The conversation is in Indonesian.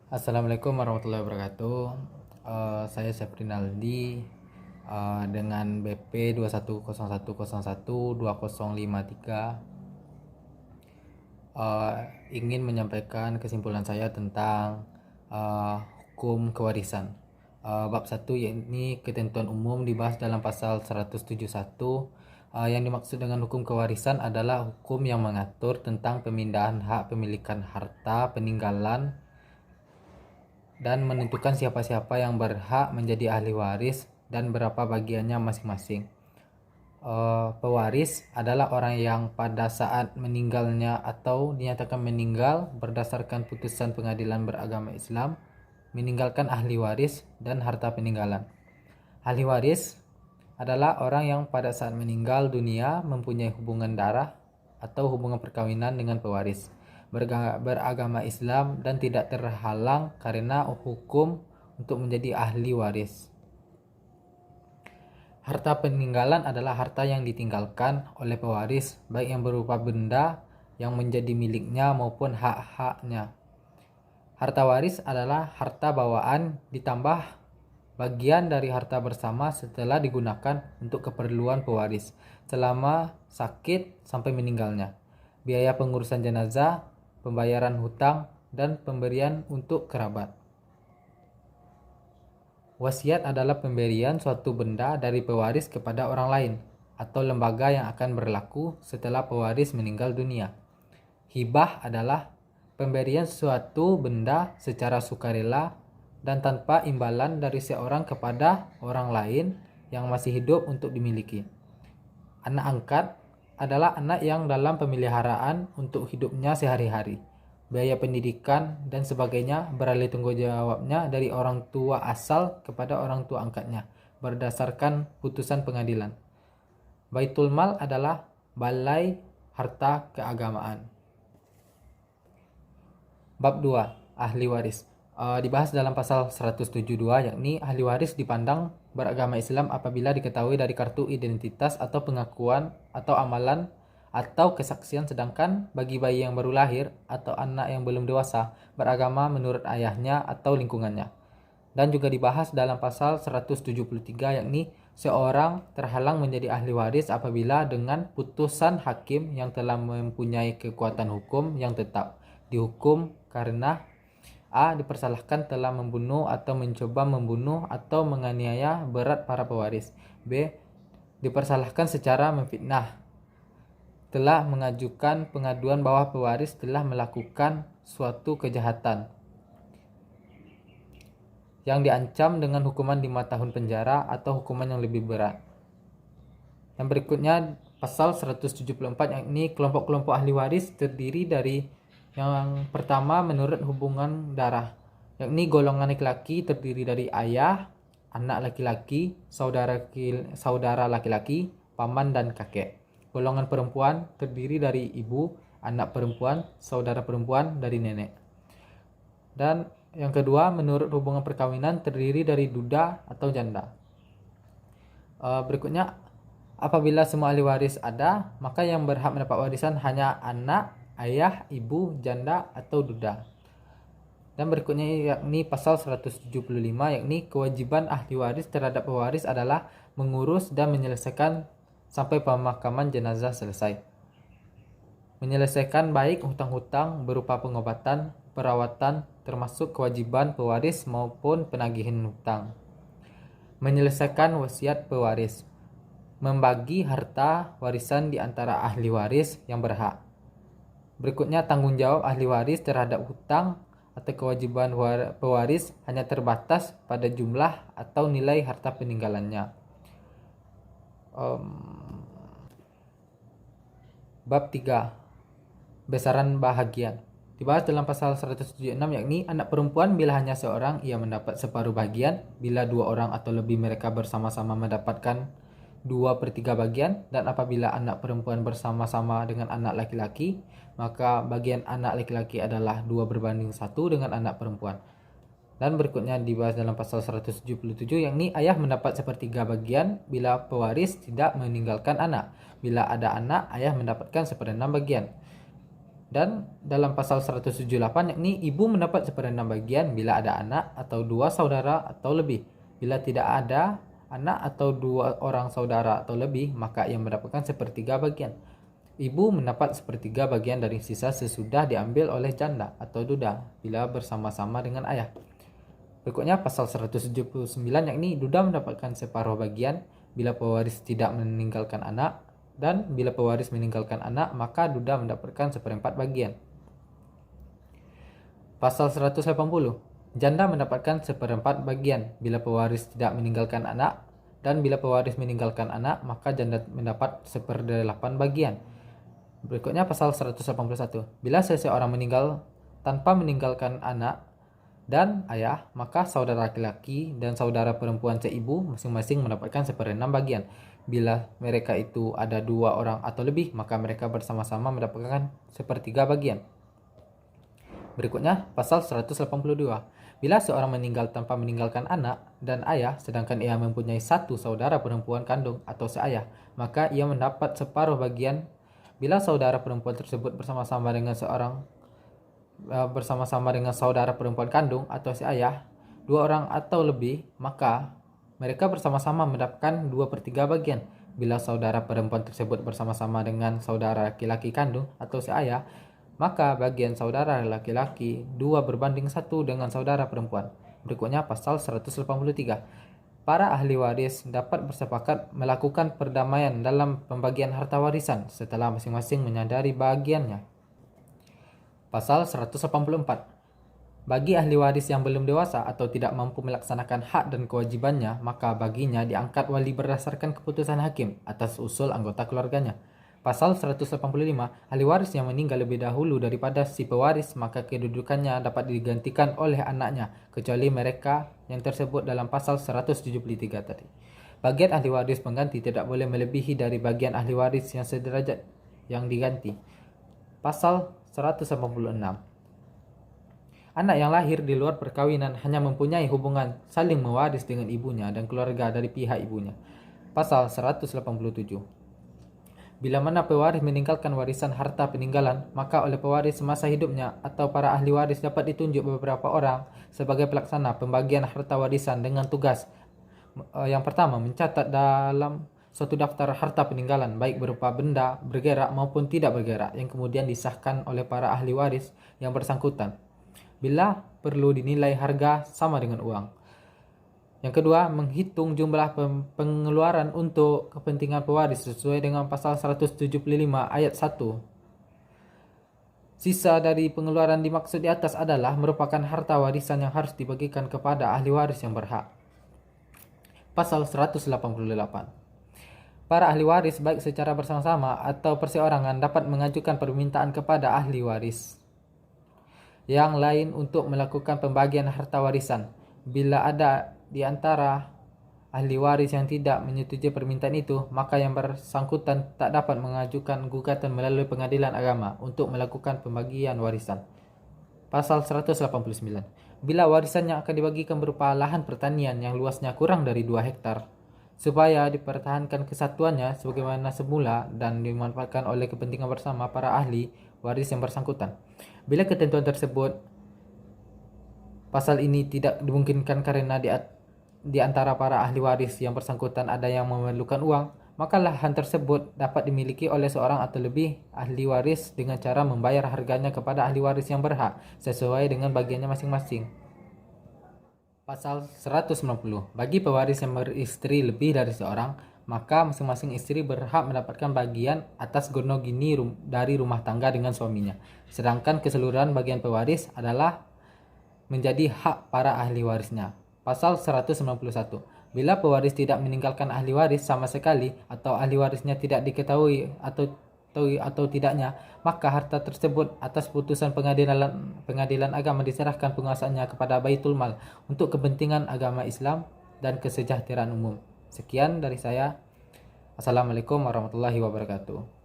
Assalamualaikum warahmatullahi wabarakatuh. Saya Syafrinaldi dengan BP 2101012053 ingin menyampaikan kesimpulan saya tentang hukum kewarisan. Bab 1 yakni ketentuan umum dibahas dalam pasal 171. Yang dimaksud dengan hukum kewarisan adalah hukum yang mengatur tentang pemindahan hak pemilikan harta peninggalan dan menentukan siapa-siapa yang berhak menjadi ahli waris dan berapa bagiannya masing-masing. Pewaris adalah orang yang pada saat meninggalnya atau dinyatakan meninggal berdasarkan putusan pengadilan beragama Islam meninggalkan ahli waris dan harta peninggalan. Ahli waris adalah orang yang pada saat meninggal dunia mempunyai hubungan darah atau hubungan perkawinan dengan pewaris, beragama Islam dan tidak terhalang karena hukum untuk menjadi ahli waris. Harta peninggalan adalah harta yang ditinggalkan oleh pewaris, baik yang berupa benda yang menjadi miliknya maupun hak-haknya. Harta waris adalah harta bawaan ditambah bagian dari harta bersama setelah digunakan untuk keperluan pewaris selama sakit sampai meninggalnya, biaya pengurusan jenazah, pembayaran hutang, dan pemberian untuk kerabat. Wasiat adalah pemberian suatu benda dari pewaris kepada orang lain atau lembaga yang akan berlaku setelah pewaris meninggal dunia. Hibah adalah pemberian suatu benda secara sukarela dan tanpa imbalan dari seorang kepada orang lain yang masih hidup untuk dimiliki. Anak angkat adalah anak yang dalam pemeliharaan untuk hidupnya sehari-hari. Biaya pendidikan dan sebagainya beralih tanggung jawabnya dari orang tua asal kepada orang tua angkatnya berdasarkan putusan pengadilan. Baitul Mal adalah balai harta keagamaan. Bab 2. Ahli waris. Dibahas dalam pasal 172, yakni ahli waris dipandang beragama Islam apabila diketahui dari kartu identitas atau pengakuan atau amalan atau kesaksian, sedangkan bagi bayi yang baru lahir atau anak yang belum dewasa beragama menurut ayahnya atau lingkungannya. Dan juga dibahas dalam pasal 173, yakni seorang terhalang menjadi ahli waris apabila dengan putusan hakim yang telah mempunyai kekuatan hukum yang tetap dihukum karena A. dipersalahkan telah membunuh atau mencoba membunuh atau menganiaya berat para pewaris. B. dipersalahkan secara memfitnah, telah mengajukan pengaduan bahwa pewaris telah melakukan suatu kejahatan yang diancam dengan hukuman 5 tahun penjara atau hukuman yang lebih berat. Yang berikutnya pasal 174, yakni kelompok-kelompok ahli waris terdiri dari yang pertama menurut hubungan darah, yakni golongan laki-laki terdiri dari ayah, anak laki-laki, saudara laki-laki, paman dan kakek. Golongan perempuan terdiri dari ibu, anak perempuan, saudara perempuan dari nenek. Dan yang kedua menurut hubungan perkawinan terdiri dari duda atau janda. Berikutnya, apabila semua ahli waris ada, maka yang berhak mendapat warisan hanya anak, ayah, ibu, janda atau duda. Dan berikutnya yakni pasal 175, yakni kewajiban ahli waris terhadap pewaris adalah mengurus dan menyelesaikan sampai pemakaman jenazah selesai. Menyelesaikan baik hutang-hutang berupa pengobatan, perawatan, termasuk kewajiban pewaris maupun penagihan hutang. Menyelesaikan wasiat pewaris. Membagi harta warisan di antara ahli waris yang berhak. Berikutnya tanggung jawab ahli waris terhadap hutang atau kewajiban pewaris hanya terbatas pada jumlah atau nilai harta peninggalannya. Bab 3. Besaran bahagian. Dibahas dalam pasal 176, yakni anak perempuan bila hanya seorang ia mendapat separuh bagian, bila 2 orang atau lebih mereka bersama-sama mendapatkan 2/3 bagian, dan apabila anak perempuan bersama-sama dengan anak laki-laki maka bagian anak laki-laki adalah 2/1 dengan anak perempuan. Dan berikutnya dibahas dalam pasal 177, yakni ayah mendapat 1/3 bagian bila pewaris tidak meninggalkan anak. Bila ada anak, ayah mendapatkan 1/6 bagian. Dan dalam pasal 178 yakni ibu mendapat 1/6 bagian bila ada anak atau 2 saudara atau lebih. Bila tidak ada anak atau 2 orang saudara atau lebih, maka ia mendapatkan 1/3 bagian. Ibu mendapat 1/3 bagian dari sisa sesudah diambil oleh janda atau duda bila bersama-sama dengan ayah. Berikutnya pasal 179 yakni duda mendapatkan separuh bagian bila pewaris tidak meninggalkan anak, dan bila pewaris meninggalkan anak maka duda mendapatkan 1/4 bagian. Pasal 180, janda mendapatkan 1/4 bagian bila pewaris tidak meninggalkan anak, dan bila pewaris meninggalkan anak maka janda mendapat 1/8 bagian. Berikutnya pasal 181, bila seseorang meninggal tanpa meninggalkan anak dan ayah, maka saudara laki-laki dan saudara perempuan seibu masing-masing mendapatkan 1/6 bagian. Bila mereka itu ada 2 orang atau lebih, maka mereka bersama-sama mendapatkan 1/3 bagian. Berikutnya pasal 182. Bila seorang meninggal tanpa meninggalkan anak dan ayah, sedangkan ia mempunyai 1 saudara perempuan kandung atau seayah, maka ia mendapat separuh bagian. Bila saudara perempuan tersebut bersama-sama dengan saudara perempuan kandung atau seayah, 2 orang atau lebih, maka mereka bersama-sama mendapatkan 2/3 bagian. Bila saudara perempuan tersebut bersama-sama dengan saudara laki-laki kandung atau seayah, maka bagian saudara laki-laki 2/1 dengan saudara perempuan. Berikutnya pasal 183. Para ahli waris dapat bersepakat melakukan perdamaian dalam pembagian harta warisan setelah masing-masing menyadari bagiannya. Pasal 184. Bagi ahli waris yang belum dewasa atau tidak mampu melaksanakan hak dan kewajibannya, maka baginya diangkat wali berdasarkan keputusan hakim atas usul anggota keluarganya. Pasal 185, ahli waris yang meninggal lebih dahulu daripada si pewaris, maka kedudukannya dapat digantikan oleh anaknya, kecuali mereka yang tersebut dalam pasal 173 tadi. Bagian ahli waris pengganti tidak boleh melebihi dari bagian ahli waris yang sederajat yang diganti. Pasal 186. Anak yang lahir di luar perkawinan hanya mempunyai hubungan saling mewaris dengan ibunya dan keluarga dari pihak ibunya. Pasal 187. Bila mana pewaris meninggalkan warisan harta peninggalan, maka oleh pewaris semasa hidupnya atau para ahli waris dapat ditunjuk beberapa orang sebagai pelaksana pembagian harta warisan dengan tugas yang pertama, mencatat dalam suatu daftar harta peninggalan baik berupa benda bergerak maupun tidak bergerak yang kemudian disahkan oleh para ahli waris yang bersangkutan bila perlu dinilai harga sama dengan uang. Yang kedua, menghitung jumlah pengeluaran untuk kepentingan pewaris sesuai dengan pasal 175 ayat 1. Sisa dari pengeluaran dimaksud di atas adalah merupakan harta warisan yang harus dibagikan kepada ahli waris yang berhak. Pasal 188. Para ahli waris baik secara bersama-sama atau perseorangan dapat mengajukan permintaan kepada ahli waris yang lain untuk melakukan pembagian harta warisan. Bila ada di antara ahli waris yang tidak menyetujui permintaan itu, maka yang bersangkutan tak dapat mengajukan gugatan melalui pengadilan agama untuk melakukan pembagian warisan. Pasal 189. Bila warisan yang akan dibagikan berupa lahan pertanian yang luasnya kurang dari 2 hektar, supaya dipertahankan kesatuannya sebagaimana semula dan dimanfaatkan oleh kepentingan bersama para ahli waris yang bersangkutan. Bila ketentuan tersebut pasal ini tidak dimungkinkan karena di antara para ahli waris yang bersangkutan ada yang memerlukan uang, maka lahan tersebut dapat dimiliki oleh seorang atau lebih ahli waris dengan cara membayar harganya kepada ahli waris yang berhak sesuai dengan bagiannya masing-masing. Pasal 190. Bagi pewaris yang beristri lebih dari seorang, maka masing-masing istri berhak mendapatkan bagian atas gonogini dari rumah tangga dengan suaminya. Sedangkan keseluruhan bagian pewaris adalah menjadi hak para ahli warisnya. Pasal 191. Bila pewaris tidak meninggalkan ahli waris sama sekali atau ahli warisnya tidak diketahui atau tidaknya, maka harta tersebut atas putusan pengadilan agama diserahkan penguasaannya kepada Baitul Mal untuk kepentingan agama Islam dan kesejahteraan umum. Sekian dari saya. Assalamualaikum warahmatullahi wabarakatuh.